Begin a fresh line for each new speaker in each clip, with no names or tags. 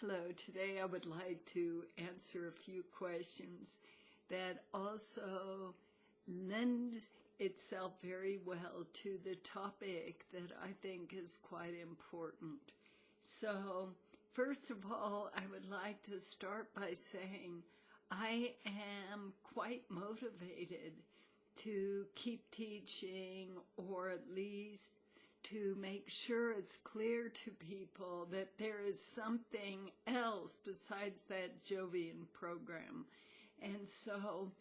Hello, today I would like to answer a few questions that also lend itself very well to the topic that I think is quite important. So, first of all, I would like to start by saying I am quite motivated to keep teaching, or at least to make sure it's clear to people that there is something else besides that Jovian program. And so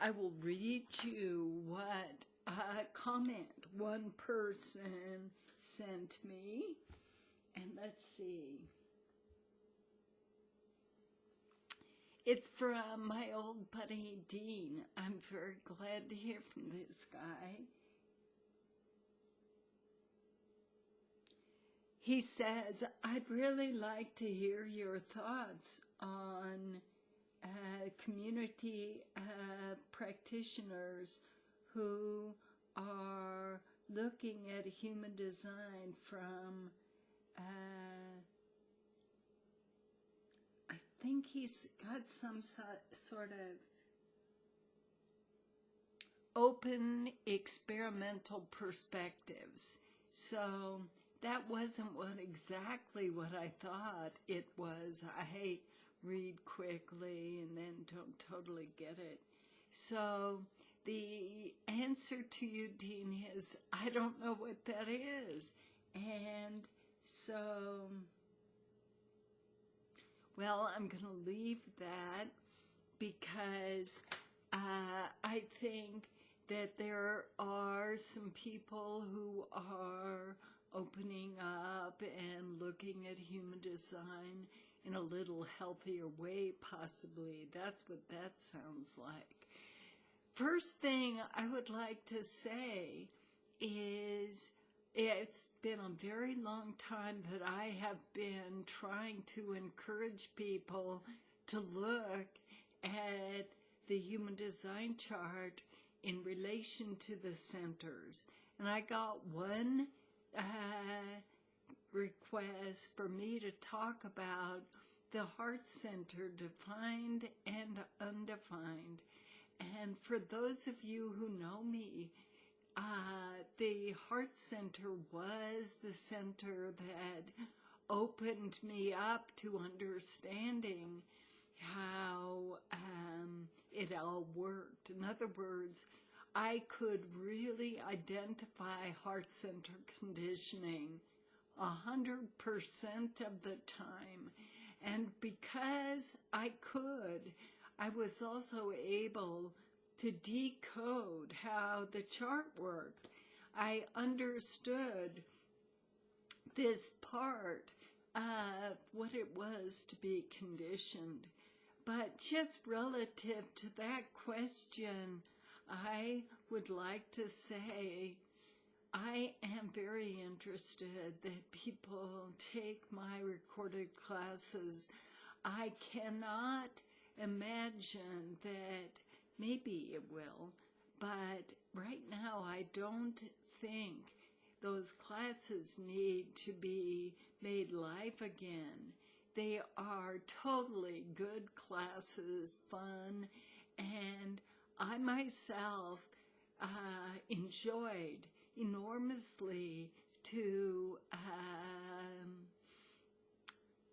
I will read you what a comment one person sent me. And let's see. It's from my old buddy Dean. I'm very glad to hear from this guy. He says, I'd really like to hear your thoughts on community practitioners who are looking at human design from, I think he's got some sort of open experimental perspectives. So that wasn't exactly what I thought it was. I read quickly and then don't totally get it. So the answer to you, Dean, is I don't know what that is. And so, well, I'm going to leave that because I think that there are some people who are opening up and looking at human design in a little healthier way, possibly. That's what that sounds like. First thing I would like to say is it's been a very long time that I have been trying to encourage people to look at the human design chart in relation to the centers. And I got one request for me to talk about the heart center, defined and undefined. And for those of you who know me, the heart center was the center that opened me up to understanding how it all worked. In other words, I could really identify heart center conditioning 100% of the time. And because I could, I was also able to decode how the chart worked. I understood this part of what it was to be conditioned. But just relative to that question, I would like to say I am very interested that people take my recorded classes. I cannot imagine that maybe it will, but right now I don't think those classes need to be made live again. They are totally good classes, fun, and I myself enjoyed enormously to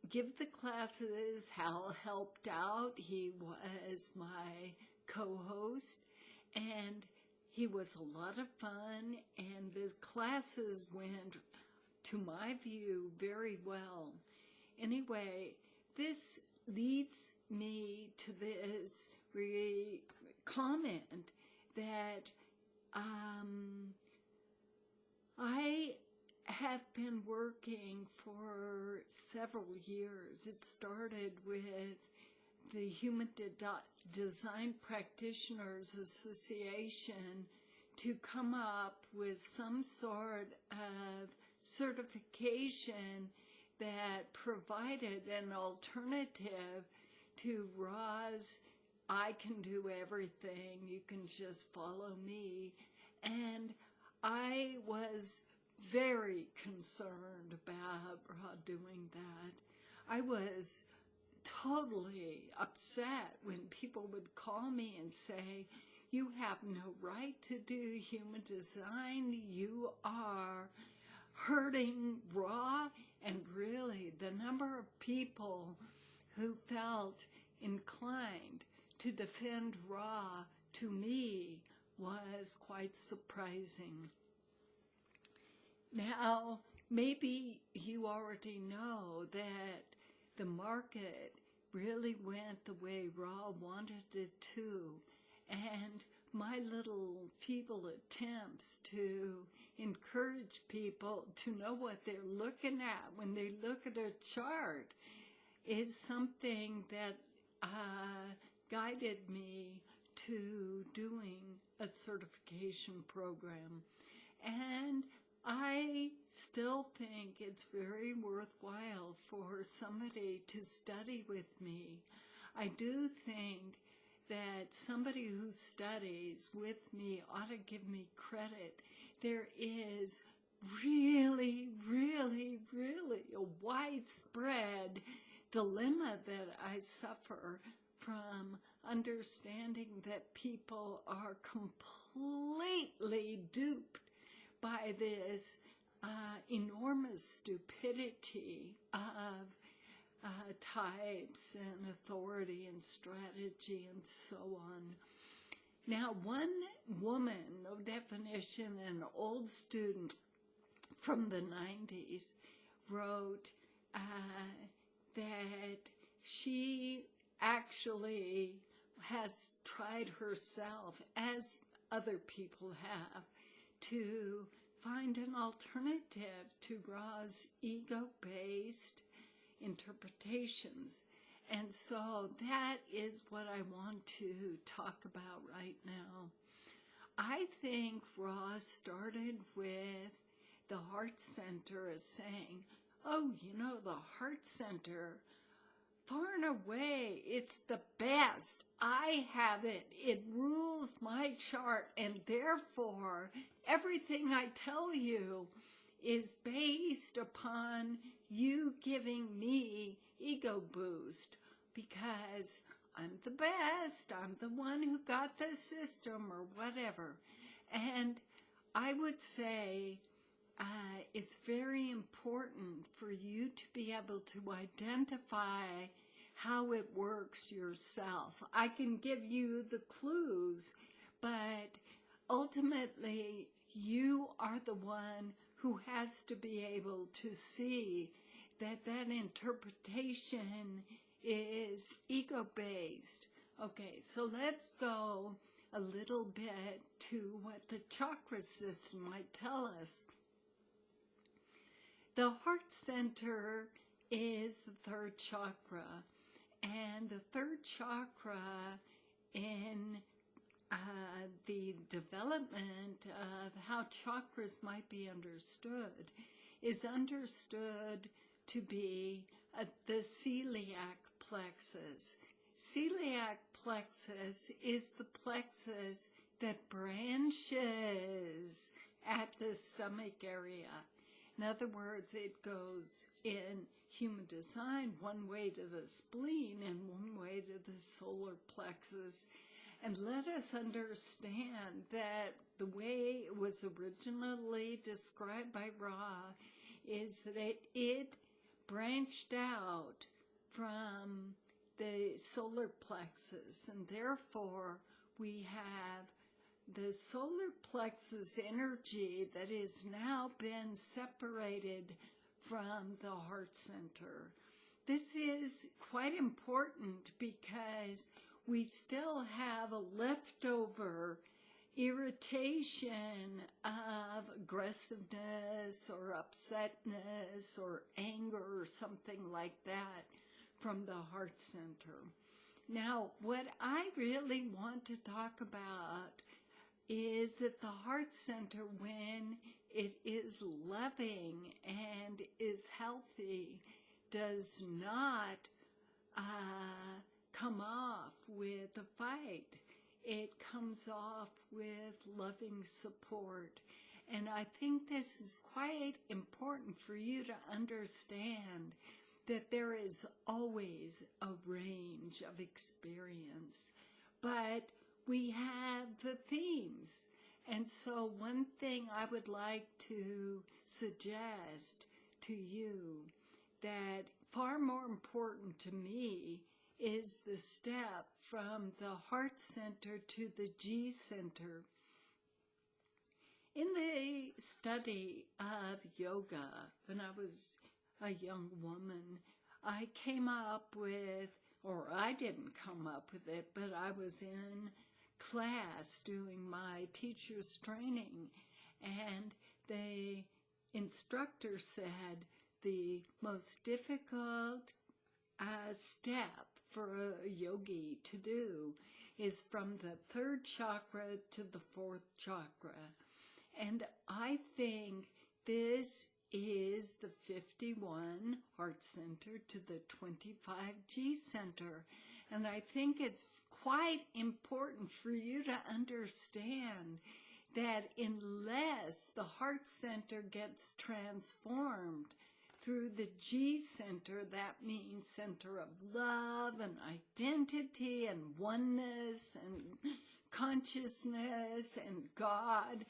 give the classes. Hal helped out. He was my co-host, and he was a lot of fun, and the classes went, to my view, very well. Anyway, this leads me to this comment that I have been working for several years. It started with the Human Design Practitioners Association to come up with some sort of certification that provided an alternative to Ra's I can do everything, you can just follow me. And I was very concerned about Ra doing that. I was totally upset when people would call me and say, you have no right to do human design. You are hurting Ra. And really, the number of people who felt inclined to defend Ra to me was quite surprising. Now, maybe you already know that the market really went the way Ra wanted it to, and my little feeble attempts to encourage people to know what they're looking at when they look at a chart is something that guided me to doing a certification program. And I still think it's very worthwhile for somebody to study with me. I do think that somebody who studies with me ought to give me credit. There is really, really, really a widespread dilemma that I suffer from understanding that people are completely duped by this enormous stupidity of types and authority and strategy and so on. Now, one woman, no definition, an old student from the 90s, wrote that she actually has tried herself, as other people have, to find an alternative to Ra's ego-based interpretations. And so that is what I want to talk about right now. I think Ra started with the heart center as saying, oh, you know, the heart center, far and away, it's the best. I have it. It rules my chart, and therefore, everything I tell you is based upon you giving me ego boost because I'm the best. I'm the one who got the system or whatever. And I would say it's very important for you to be able to identify how it works yourself. I can give you the clues, but ultimately you are the one who has to be able to see that that interpretation is ego-based. Okay, so let's go a little bit to what the chakra system might tell us. The heart center is the third chakra, and the third chakra in the development of how chakras might be understood is understood to be the celiac plexus. Celiac plexus is the plexus that branches at the stomach area. In other words, it goes in human design one way to the spleen and one way to the solar plexus. And let us understand that the way it was originally described by Ra is that it branched out from the solar plexus, and therefore we have the solar plexus energy that has now been separated from the heart center. This is quite important because we still have a leftover irritation of aggressiveness or upsetness or anger or something like that from the heart center. Now, what I really want to talk about is that the heart center, when it is loving and is healthy, does not come off with a fight. It comes off with loving support. And I think this is quite important for you to understand that there is always a range of experience, but we have the themes. And so one thing I would like to suggest to you that far more important to me is the step from the heart center to the G center. In the study of yoga, when I was a young woman, I came up with, or I didn't come up with it, but I was in class doing my teacher's training, and the instructor said the most difficult step for a yogi to do is from the third chakra to the fourth chakra. And I think this is the 51 heart center to the 25 G center. And I think it's quite important for you to understand that unless the heart center gets transformed through the G center, that means center of love and identity and oneness and consciousness and God,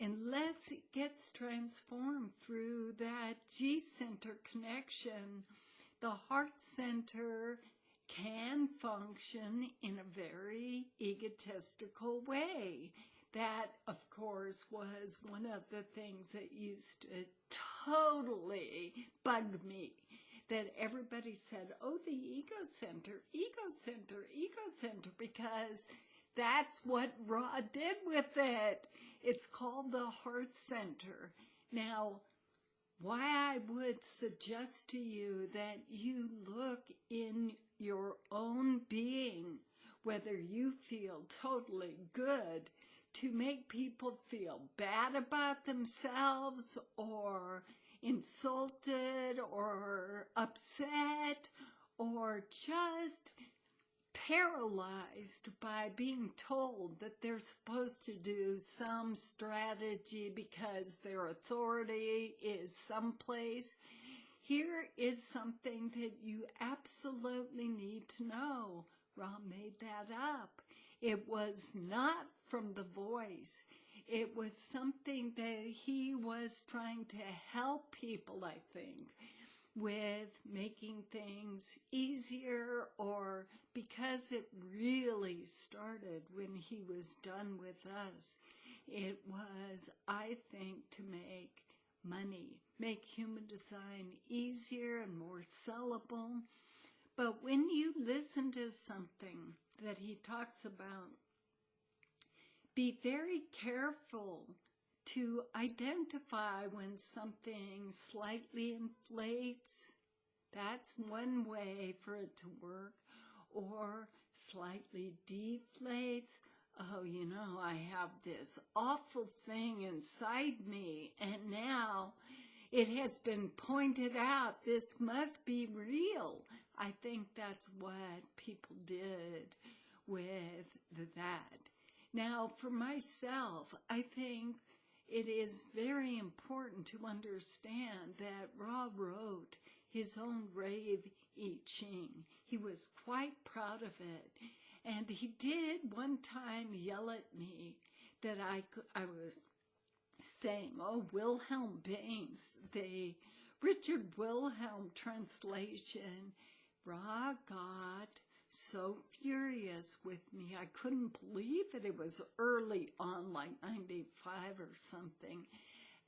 unless it gets transformed through that G center connection, the heart center can function in a very egotistical way. That, of course, was one of the things that used to totally bug me, that everybody said, oh, the ego center, because that's what Ra did with it. It's called the heart center. Now, why I would suggest to you that you look in your own being, whether you feel totally good, to make people feel bad about themselves or insulted or upset or just paralyzed by being told that they're supposed to do some strategy because their authority is someplace. Here is something that you absolutely need to know. Ra made that up. It was not from the voice. It was something that he was trying to help people, I think, with making things easier, or because it really started when he was done with us. It was, I think, to make money, make human design easier and more sellable. But when you listen to something that he talks about, be very careful to identify when something slightly inflates. That's one way for it to work. Or slightly deflates. Oh, you know, I have this awful thing inside me, and now it has been pointed out this must be real. I think that's what people did with that. Now, for myself, I think it is very important to understand that Ra wrote his own rave I Ching. He was quite proud of it. And he did one time yell at me that I was saying, oh, Wilhelm Baines, the Richard Wilhelm translation. Ra got so furious with me. I couldn't believe it. It was early on, like 95 or something.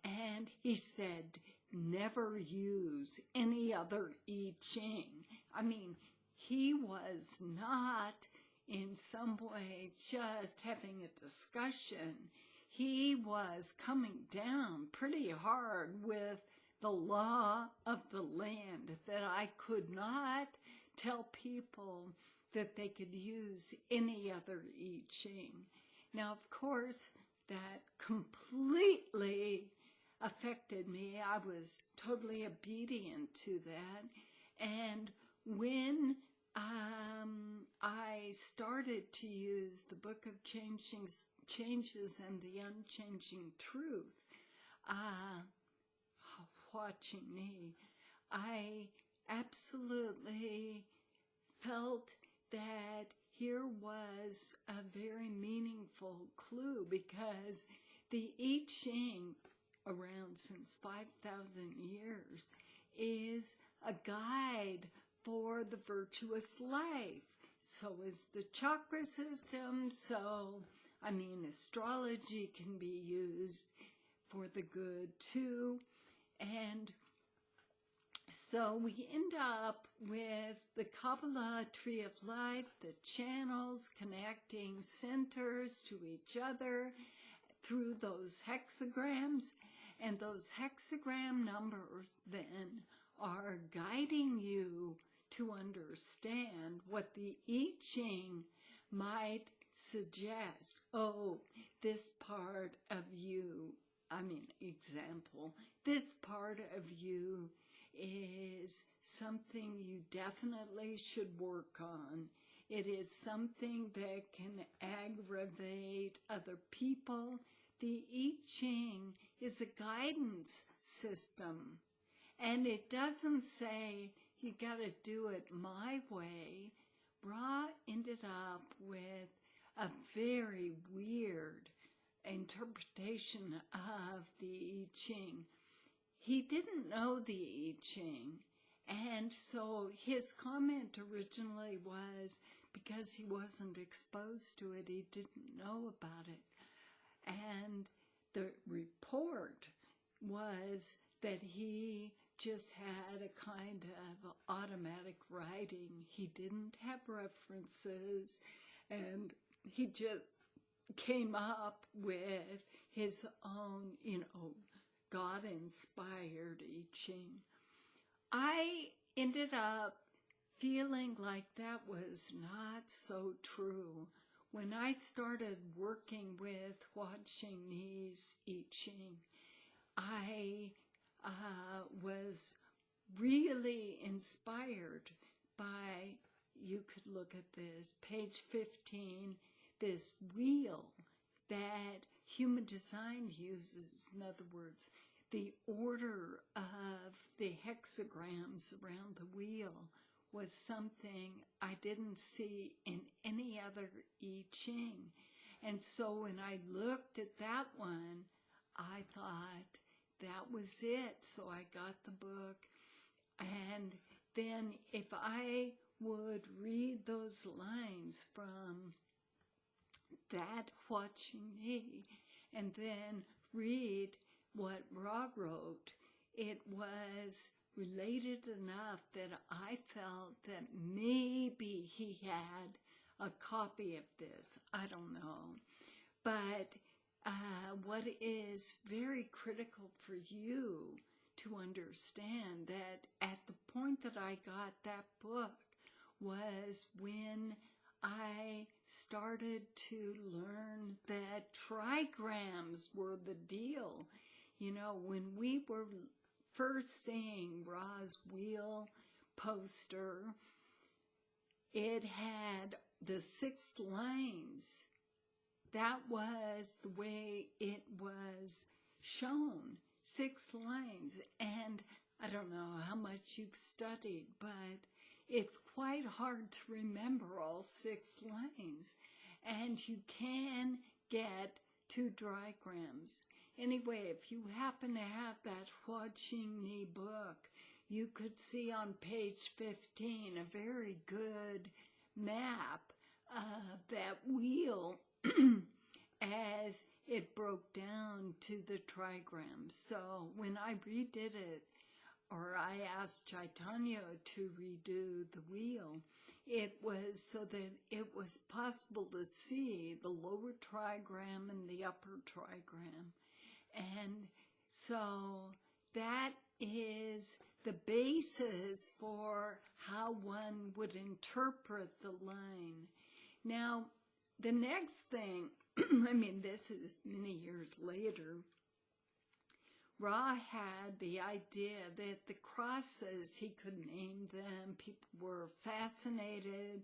And he said, never use any other I Ching. I mean, he was not in some way just having a discussion. He was coming down pretty hard with the law of the land, that I could not tell people that they could use any other I Ching. Now, of course, that completely affected me. I was totally obedient to that. And when I started to use the Book of Changes and the Unchanging Truth, watching me, I absolutely felt that here was a very meaningful clue, because the I Ching, around since 5,000 years, is a guide for the virtuous life. So is the chakra system. So, astrology can be used for the good too. And so we end up with the Kabbalah Tree of Life, the channels connecting centers to each other through those hexagrams. And those hexagram numbers then are guiding you to understand what the I Ching might suggest. Oh, this part of you, example, this part of you is something you definitely should work on. It is something that can aggravate other people. The I Ching is a guidance system, and it doesn't say you got to do it my way. Ra ended up with a very weird interpretation of the I Ching. He didn't know the I Ching, and so his comment originally was because he wasn't exposed to it, he didn't know about it. And the report was that he just had a kind of automatic writing. He didn't have references, and he just came up with his own, God-inspired I Ching. I ended up feeling like that was not so true when I started working with Hua Ching Ni's I Ching. I was really inspired by, you could look at this, page 15, this wheel that Human Design uses. In other words, the order of the hexagrams around the wheel was something I didn't see in any other I Ching. And so when I looked at that one, I thought that was it. So I got the book. And then if I would read those lines from that Hua Ching Ni and then read what Ra wrote, it was related enough that I felt that maybe he had a copy of this. I don't know. But what is very critical for you to understand that at the point that I got that book was when I started to learn that trigrams were the deal. When we were first seeing Ra's wheel poster, it had the 6 lines. That was the way it was shown, 6 lines. And I don't know how much you've studied, but it's quite hard to remember all 6 lines. And you can get 2 diagrams. Anyway, if you happen to have that Hua Ching Ni book, you could see on page 15 a very good map of that wheel as it broke down to the trigrams. So when I redid it, or I asked Chaitanya to redo the wheel, it was so that it was possible to see the lower trigram and the upper trigram. And so that is the basis for how one would interpret the line. Now, the next thing, this is many years later, Ra had the idea that the crosses, he could name them, people were fascinated,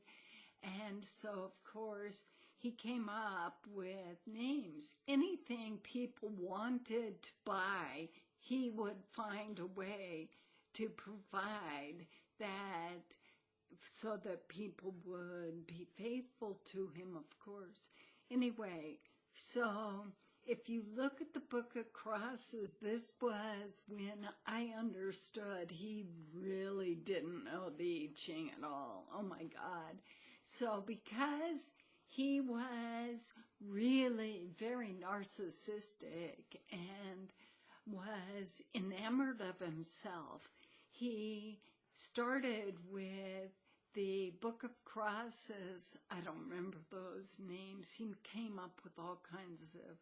and so of course he came up with names. Anything people wanted to buy, he would find a way to provide that so that people would be faithful to him, of course. Anyway, so if you look at the Book of Crosses, this was when I understood he really didn't know the I Ching at all. Oh my God. So because he was really very narcissistic and was enamored of himself, he started with the Book of Crosses. I don't remember those names. He came up with all kinds of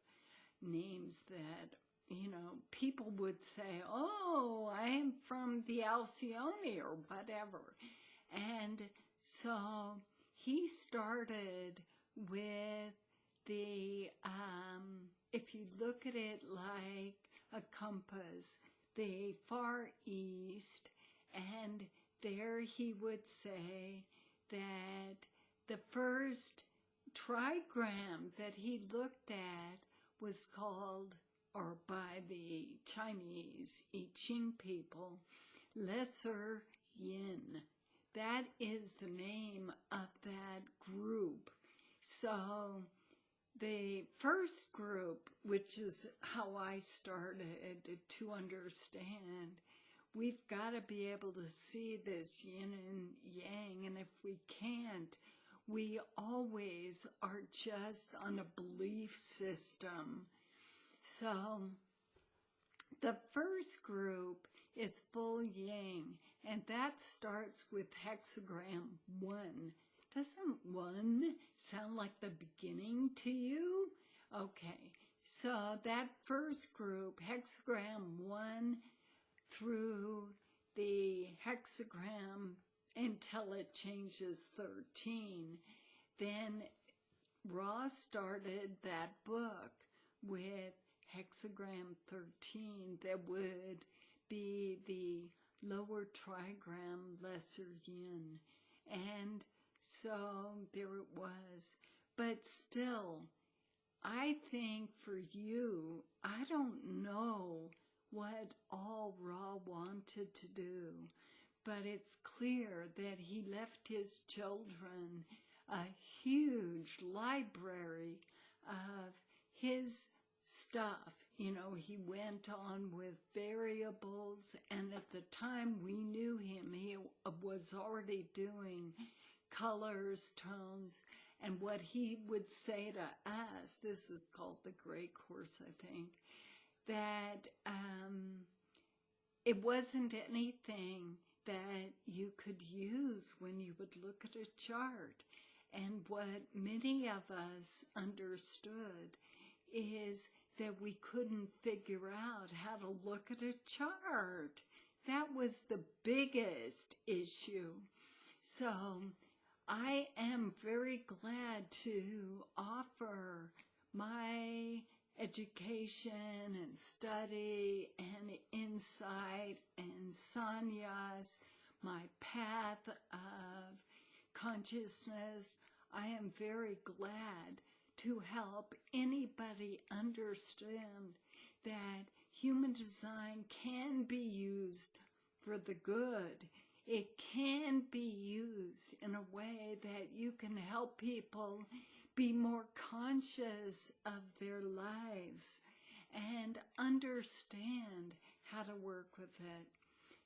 names that, you know, people would say, oh, I'm from the Alcyone or whatever. And so he started with the, if you look at it like a compass, the Far East, and there he would say that the first trigram that he looked at was called, or by the Chinese I Ching people, Lesser Yin. That is the name of that group. So the first group, which is how I started to understand, we've got to be able to see this yin and yang, and if we can't, we always are just on a belief system. So the first group is full yang, and that starts with hexagram 1. Doesn't 1 sound like the beginning to you? Okay, so that first group, hexagram 1 through the hexagram until it changes 13. Then Ross started that book with hexagram 13 that would be the lower trigram, lesser yin. And so there it was. But still, I think for you, I don't know what all Ra wanted to do, but it's clear that he left his children a huge library of his stuff. You know, he went on with variables, and at the time we knew him, he was already doing colors, tones, and what he would say to us, this is called the Gray Course, I think, that it wasn't anything that you could use when you would look at a chart. And what many of us understood is that we couldn't figure out how to look at a chart. That was the biggest issue. So I am very glad to offer my education and study and insight and Sanya's, my path of consciousness. I am very glad to help anybody understand that human design can be used for the good. It can be used in a way that you can help people be more conscious of their lives and understand how to work with it.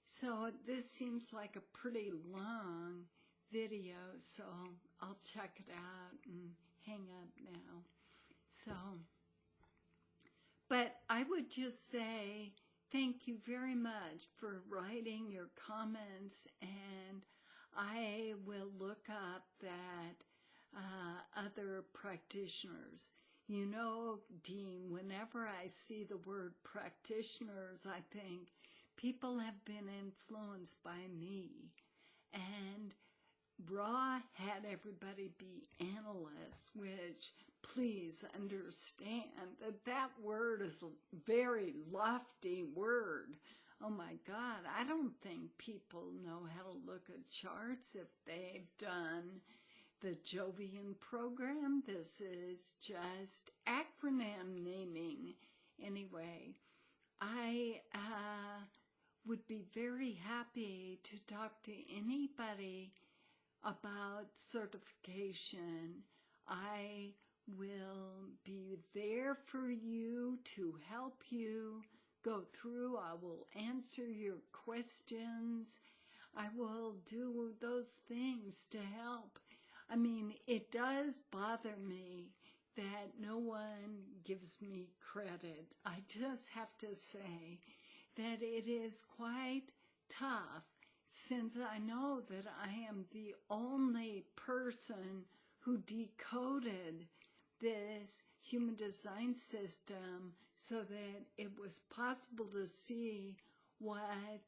So this seems like a pretty long video, so I'll check it out and hang up now. So, but I would just say thank you very much for writing your comments, and I will look up that other practitioners. You know, Dean, whenever I see the word practitioners, I think people have been influenced by me. And Ra had everybody be analysts, which please understand that that word is a very lofty word. Oh my God, I don't think people know how to look at charts if they've done the Jovian program. This is just acronym naming. Anyway, I would be very happy to talk to anybody about certification. I will be there for you to help you go through. I will answer your questions. I will do those things to help. I mean, it does bother me that no one gives me credit. I just have to say that it is quite tough, since I know that I am the only person who decoded this human design system so that it was possible to see what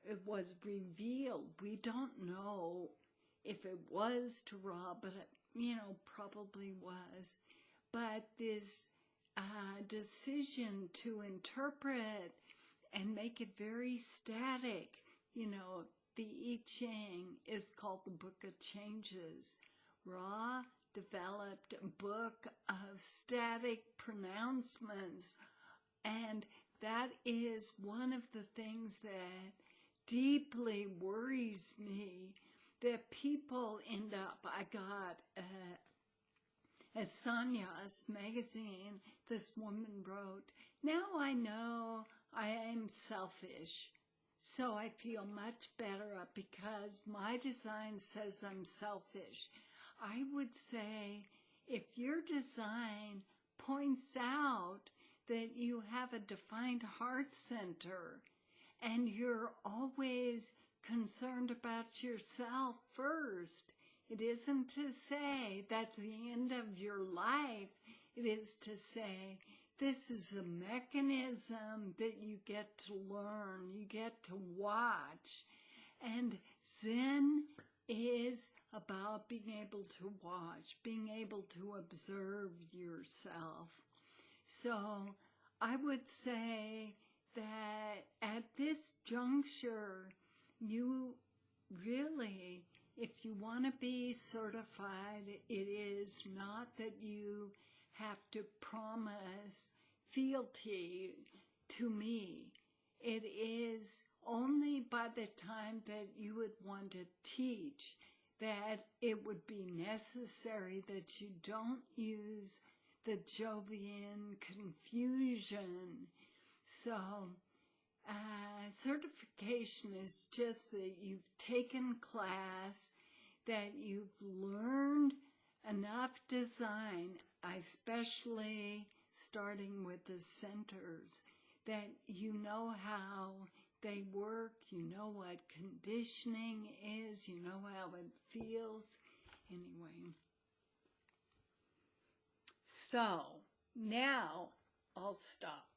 it was revealed. We don't know if it was Torah, but probably was. But this decision to interpret and make it very static, the I Ching is called the Book of Changes. Ra developed a book of static pronouncements, and that is one of the things that deeply worries me, that people end up, I got a Sannyas magazine, this woman wrote, "Now I know I am selfish, so I feel much better because my design says I'm selfish." I would say, if your design points out that you have a defined heart center and you're always concerned about yourself first, it isn't to say that's the end of your life. It is to say, this is a mechanism that you get to learn, you get to watch. And Zen is about being able to watch, being able to observe yourself. So I would say that at this juncture, you really, if you want to be certified, it is not that you have to promise fealty to me. It is only by the time that you would want to teach that it would be necessary that you don't use the Jovian confusion. So certification is just that you've taken class, that you've learned enough design, especially starting with the centers, that you know how they work, you know what conditioning is, you know how it feels. Anyway, so now I'll stop.